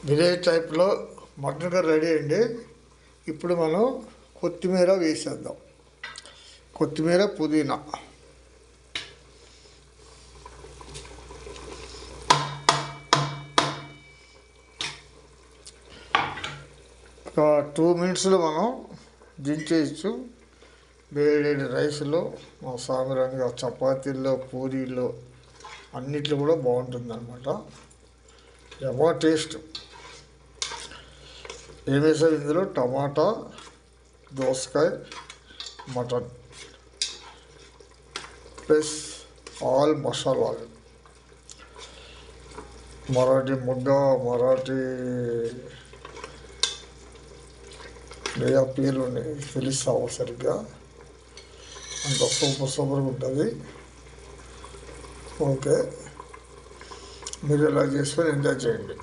Village టైప్లో mutton curry ready అండి. ఇప్పుడు మనం కొత్తిమీర వేసేద్దాం. కొత్తిమీర, పుదీనా, ఒక 2 minutesలో మనం దించేయచ్చు. వేడి రైస్లో, మా సామిరంగా చపాతీల్లో, పూరీల్లో అన్నిట్లో కూడా బాగుంటుంది అన్నమాట. ఎవా టేస్ట్. ఏం వేసాం ఇందులో? టమాటా, దోసకాయ, మటన్ ప్లస్ ఆల్ మసాలాలు. మరాఠీ ముగ్గ, మరాఠీ లేదా పేర్లు ఉన్నాయి, తెలుస్తావు సరిగ్గా. అంత సూపర్గా ఉంటుంది. ఓకే, మీరు ఎలా చేసుకొని ఎంజాయ్ చేయండి.